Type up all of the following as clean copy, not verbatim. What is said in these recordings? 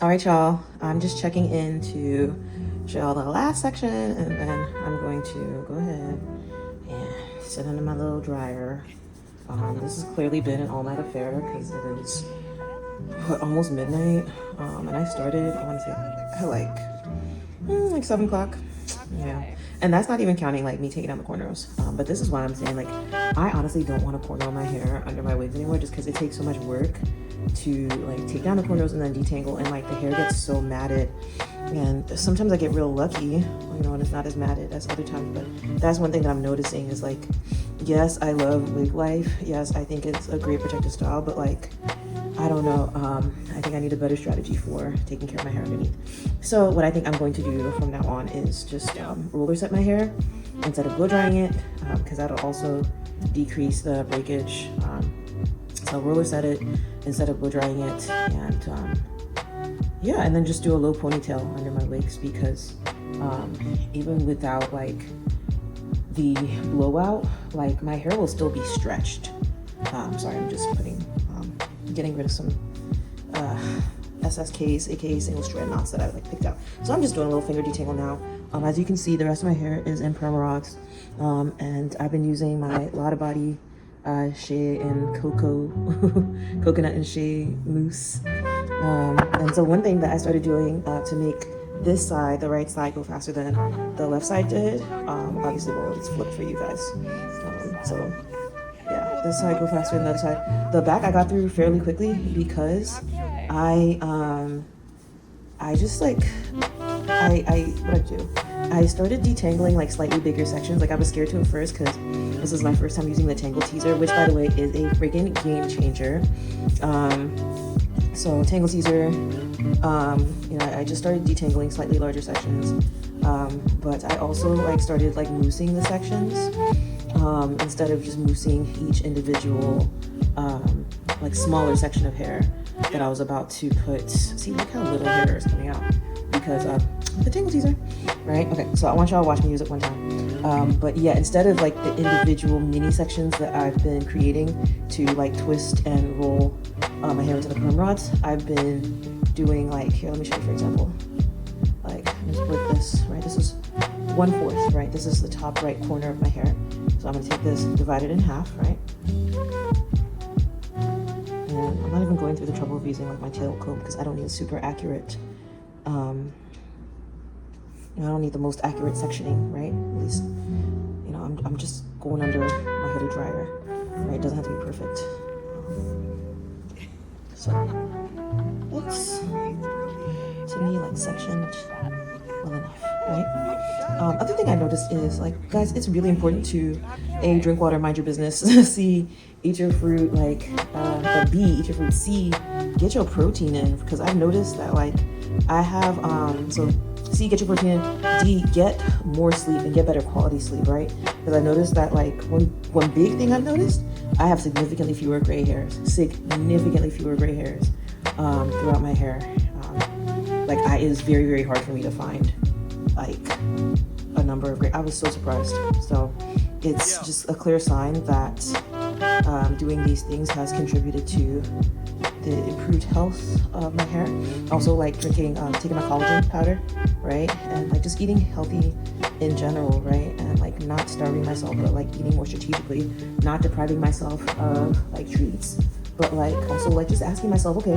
All right, y'all, I'm just checking in to show y'all the last section, and then I'm going to go ahead and sit under my little dryer. This has clearly been an all-night affair because it is almost midnight, and I started, I want to say, at like 7 o'clock. Yeah, and that's not even counting like me taking down the cornrows. But this is why I'm saying, like, I honestly don't want to cornrow my hair under my wigs anymore, just because it takes so much work to like take down the cornrows and then detangle, and like the hair gets so matted. And sometimes I get real lucky, you know, and it's not as matted as other times. But that's one thing that I'm noticing is, like, yes, I love wig life. Yes, I think it's a great protective style, but like, I don't know. I think I need a better strategy for taking care of my hair underneath. So what I think I'm going to do from now on is just roller set my hair instead of blow drying it, because that'll also decrease the breakage. So roller set it instead of blow drying it, and yeah, and then just do a low ponytail under my wigs, because even without like the blowout, like my hair will still be stretched. Sorry, I'm just getting rid of some SSKs, aka single strand knots that I like picked out. So I'm just doing a little finger detangle now. As you can see, the rest of my hair is in Perm rods, and I've been using my Lotta Body shea and coconut and shea mousse. And so one thing that I started doing to make this side, the right side, go faster than the left side did, obviously, well, it's flipped for you guys. So yeah, this side go faster than the other side. The back I got through fairly quickly because I just like, what I do? I started detangling like slightly bigger sections. Like, I was scared to at first because this is my first time using the Tangle Teezer, which, by the way, is a freaking game changer. So Tangle Teezer, you know, I just started detangling slightly larger sections, but I also like started like moosing the sections instead of just moosing each individual like smaller section of hair that I was about to put. See, look how little hair is coming out because the Tangle Teezer, right? Okay, so I want y'all to watch me use it one time. But yeah, instead of like the individual mini sections that I've been creating to like twist and roll my hair into the perm rods, I've been doing like, here, let me show you, for example. Like, I'm gonna split this, right? This is 1/4, right? This is the top right corner of my hair. So I'm gonna take this, divide it in half, right? And I'm not even going through the trouble of using like my tail comb because I don't need a super accurate, I don't need the most accurate sectioning, right? At least, you know, I'm just going under my hooded dryer, right? It doesn't have to be perfect. So it's, to me, like sectioned well enough, right? Other thing I noticed is, like, guys, it's really important to A, drink water, mind your business, C, eat your fruit, like, but B, eat your fruit, C, get your protein in, because I've noticed that, like, I have, so C, get your protein in, D, get more sleep and get better quality sleep, right? Because I noticed that, like, one big thing I've noticed, I have significantly fewer gray hairs throughout my hair. Like, it is very, very hard for me to find like a number of gray. I was so surprised. So it's just a clear sign that doing these things has contributed to the improved health of my hair. Also, like taking my collagen powder, right? And like just eating healthy in general, right? And like not starving myself, but like eating more strategically, not depriving myself of like treats, but like also like just asking myself, okay,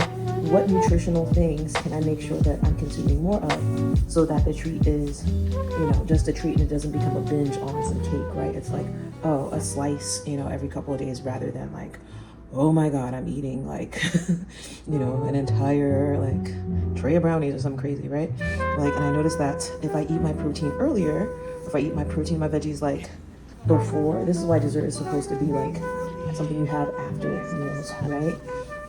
what nutritional things can I make sure that I'm consuming more of so that the treat is, you know, just a treat and it doesn't become a binge on some cake, right? It's like, oh, a slice, you know, every couple of days, rather than like, oh my God, I'm eating like, you know, an entire like tray of brownies or something crazy, right? Like, and I noticed that if I eat my protein earlier, if I eat my protein, my veggies like before, this is why dessert is supposed to be like something you have after meals, right?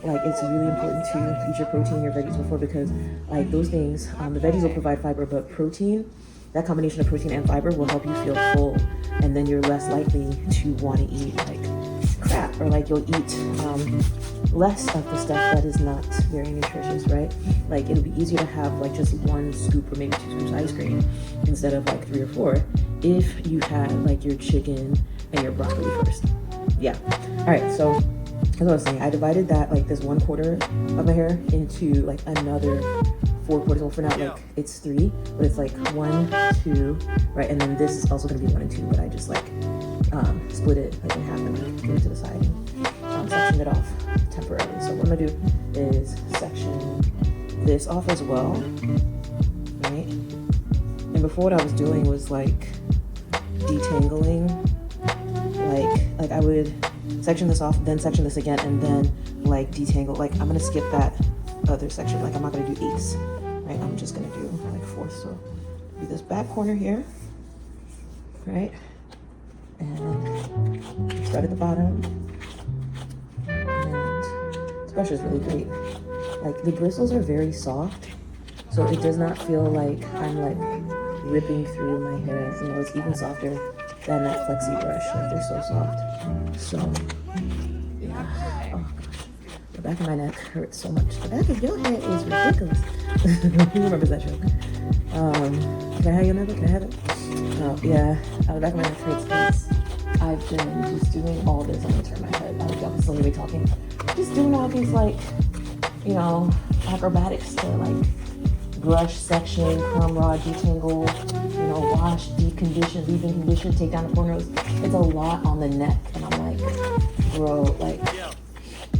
Like, it's really important to eat your protein and your veggies before, because like those things, the veggies will provide fiber, but protein, that combination of protein and fiber will help you feel full, and then you're less likely to want to eat like crap, or like you'll eat less of the stuff that is not very nutritious, right? Like, it'll be easier to have like just 1 scoop or maybe 2 scoops of ice cream instead of like 3 or 4 if you had like your chicken and your broccoli first. Yeah. All right, so as I was saying, I divided that, like this 1/4 of my hair into like another 4 quarters. Well, for now, like it's 3, but it's like 1, 2, right? And then this is also gonna be 1 and 2, but I just like split it like in half and like threw it to the side and sectioned it off temporarily. So what I'm gonna do is section this off as well, right? And before, what I was doing was like detangling, like I would section this off, then section this again, and then like detangle. Like I'm gonna skip that other section. Like I'm not gonna do 8s, right? I'm just gonna do like 4ths. So do this back corner here, right? And start at the bottom. And this brush is really great. Like the bristles are very soft, so it does not feel like I'm like ripping through my hair. You know, it's even softer than that flexi brush. Like they're so soft. So yeah. Oh gosh, the back of my neck hurts so much. The back of your hair is ridiculous. Who remembers that joke? Can I have your number? Can I have it? Oh yeah, the back of my neck hurts. I've been just doing all this. I'm gonna turn my head. I don't know if y'all can still hear me talking. Just doing all these like, you know, acrobatics to like brush, section, cornrow, detangle, you know, wash, deep condition, leave-in condition, take down the cornrows. It's a lot on the neck, and I'm like, bro, like,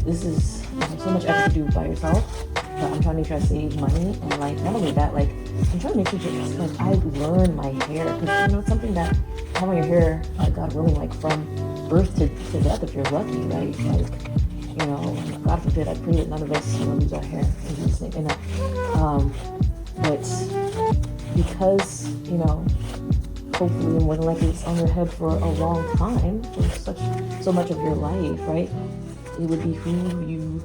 this is so much effort to do by yourself, but I'm trying to make sure I save money, and like, not only that, like, I'm trying to make sure just, like, I learn my hair, because, you know, it's something that having your hair, God willing, like, from birth to death, if you're lucky, right, like, you know, God forbid, I pray that none of us lose our hair in Jesus' name, but because, you know, hopefully more than likely it's on your head for a long time, for so much of your life, right? It would behoove you,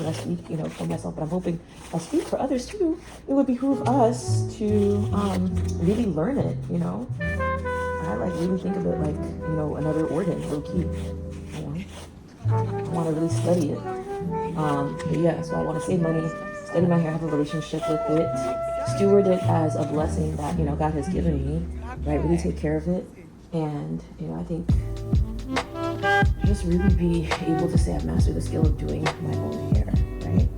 I speak, you know, for myself, but I'm hoping I speak for others too. It would behoove us to really learn it, you know? I like really think of it like, you know, another organ, low key, you know? I want to really study it. But yeah, so I want to save money, study my hair, have a relationship with it, steward it as a blessing that, you know, God has given me, right? Really take care of it. And, you know, I think just really be able to say I've mastered the skill of doing my own hair, right?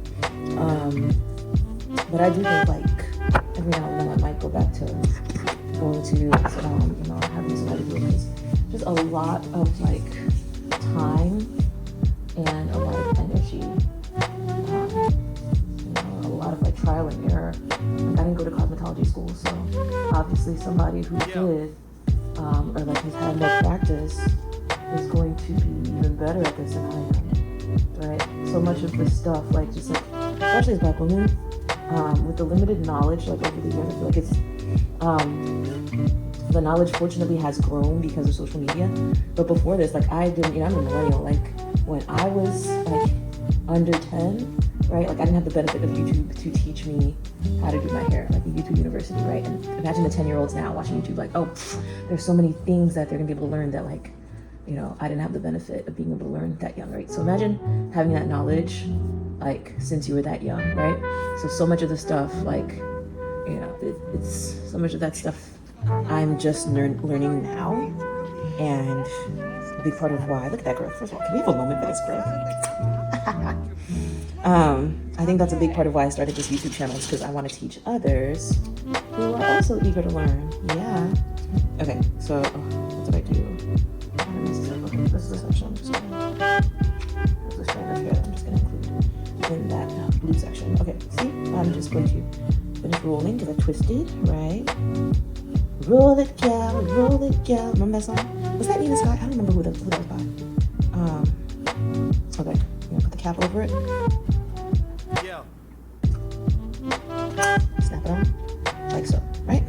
But I do think like every now and then I might go back to going to, you know, having somebody do it. Because just a lot of like time and a lot of energy, you know, a lot of like trial and error. Like I didn't go to cosmetology school, so obviously somebody who did, or like has had more practice is going to be even better at this than I am, right? So much of this stuff, like just like, especially as Black women, with the limited knowledge, like over the years, I feel like it's, the knowledge fortunately has grown because of social media. But before this, like I didn't, you know, I'm a millennial, like when I was like under 10, right? Like I didn't have the benefit of YouTube to teach me how to do my hair, like a YouTube university, right? And imagine the 10-year-olds now watching YouTube, like, oh, there's so many things that they're gonna be able to learn that like, you know, I didn't have the benefit of being able to learn that young, right? So imagine having that knowledge, like, since you were that young, right? So much of the stuff, like, you know, it's so much of that stuff I'm just learning now. And a big part of why, look at that growth. First of all, can we have a moment for this growth? I think that's a big part of why I started this YouTube channel, is because I want to teach others who are also eager to learn. Yeah. Okay, so what did I do? Okay, this is the section I'm just gonna, this is the strand of hair I'm just gonna include in that blue section. Okay, see, I'm just going to finish rolling because I twisted, right? Roll it, gal, remember that song? Was that Nina Scott? I don't remember who that was by. Okay, I'm gonna put the cap over it. Yeah. Snap it on, like so, right?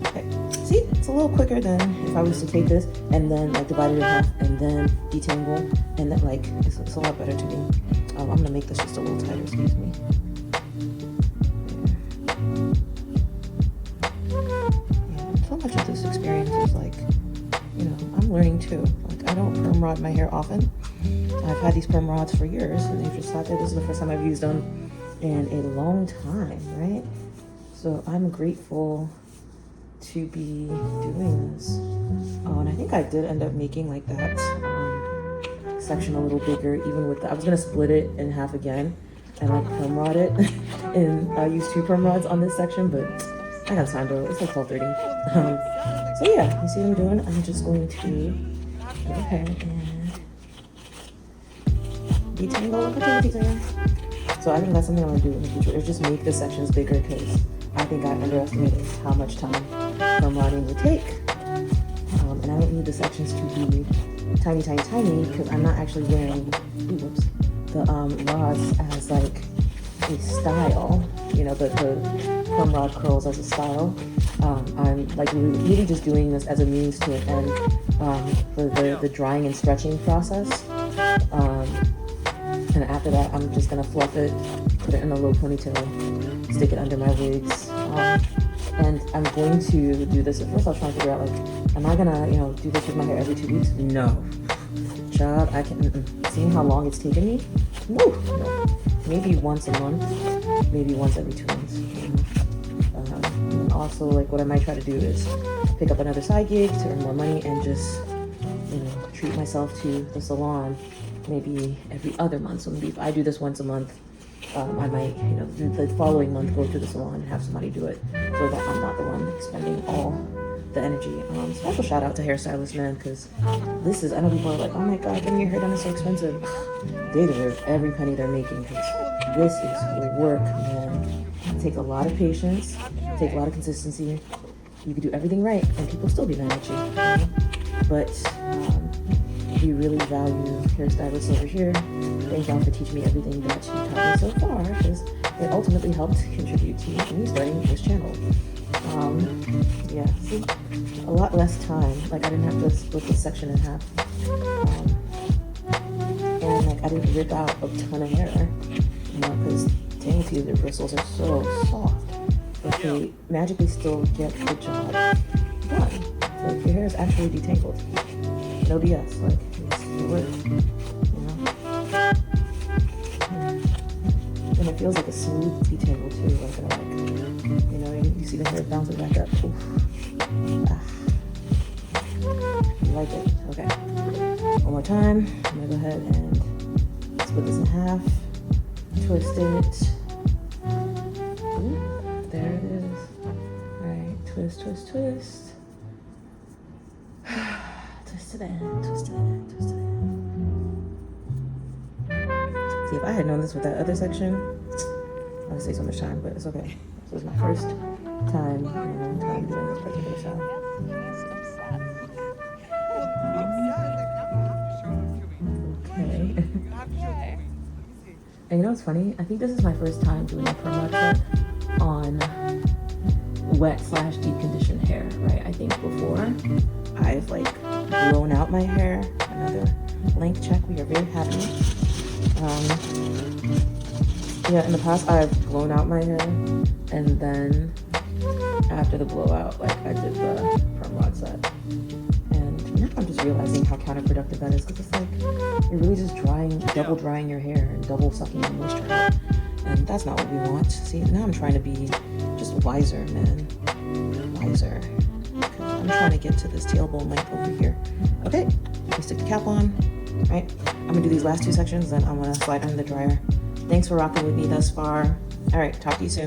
Okay, see, it's a little quicker than if I was to take this and then like divide it in half and then detangle, and then like, it's a lot better to me. I'm gonna make this just a little tighter, excuse me. So much of this experience is like, you know, I'm learning too. Like I don't perm rod my hair often. I've had these perm rods for years and they've just sat there. This is the first time I've used them in a long time, right? So I'm grateful to be doing this. Oh, and I think I did end up making like that section a little bigger, even with the, I was gonna split it in half again, and like perm rod it. And I use 2 perm rods on this section, but I got time though. It's like 12:30. So yeah, you see what I'm doing? I'm just going to go ahead and detangle with the Tangle Teezer. So I think that's something I'm gonna do in the future, is just make the sections bigger, because I think I underestimated how much time perm rodding would take. And I don't need the sections to be tiny, tiny, tiny, because I'm not actually wearing the rods as like a style, you know, the perm rod curls as a style. I'm like really just doing this as a means to an end for the drying and stretching process. And after that, I'm just gonna fluff it, put it in a low ponytail, stick it under my wigs. And I'm going to do this. At first I was trying to figure out, like, am I gonna, you know, do this with my hair every 2 weeks? No. Child, I can't. Seeing how long it's taken me? No. Maybe once a month, maybe once every 2 months. And also, like, what I might try to do is pick up another side gig to earn more money and just, you know, treat myself to the salon maybe every other month. So maybe if I do this once a month, I might, you know, the following month go to the salon and have somebody do it, so that I'm not the one expending all the energy. Special shout out to hairstylists, man, because this is, I know people are like, oh my god, getting your hair done is so expensive. They deserve every penny they're making, because this is work, man. It takes a lot of patience, take a lot of consistency. You can do everything right and people still be mad at you, know? But we really value hairstylists over here. Thank y'all for teaching me everything that you taught me so far, because it ultimately helped contribute to me starting this channel. Yeah, see, a lot less time. Like, I didn't have to split this section in half. And like, I didn't rip out a ton of hair, you know, because Tangle Teezer bristles are so soft, but they magically still get the job done. So if your hair is actually detangled, no BS, like, it's the word, you know? And it feels like a smooth detangle too, like, you know, you see the hair bouncing back up. Oof. You like it? Okay. One more time. I'm gonna go ahead and split this in half, twist it. Ooh, there it is. All right, twist, twist, twist. Twist to the end, twist to the end, twist to the end. See, if I had known this with that other section, I would save so much time, but it's okay. This is my first time in a long time doing this particular style. Okay. And you know what's funny? I think this is my first time doing a perm rod cut on wet/deep conditioned hair, right? I think before I've like blown out my hair. Another blank check. We are very happy. Yeah, in the past I've blown out my hair, and then after the blowout, like, I did the perm rod set. And now I'm just realizing how counterproductive that is, because it's like you're really just double drying your hair and double sucking the moisture out. And that's not what we want. See, now I'm trying to be just wiser, man. Wiser. I'm trying to get to this tailbone length over here. Okay, let me stick the cap on. All right, I'm gonna do these last 2 sections, then I'm gonna slide under the dryer. Thanks for rocking with me thus far. All right, talk to you soon.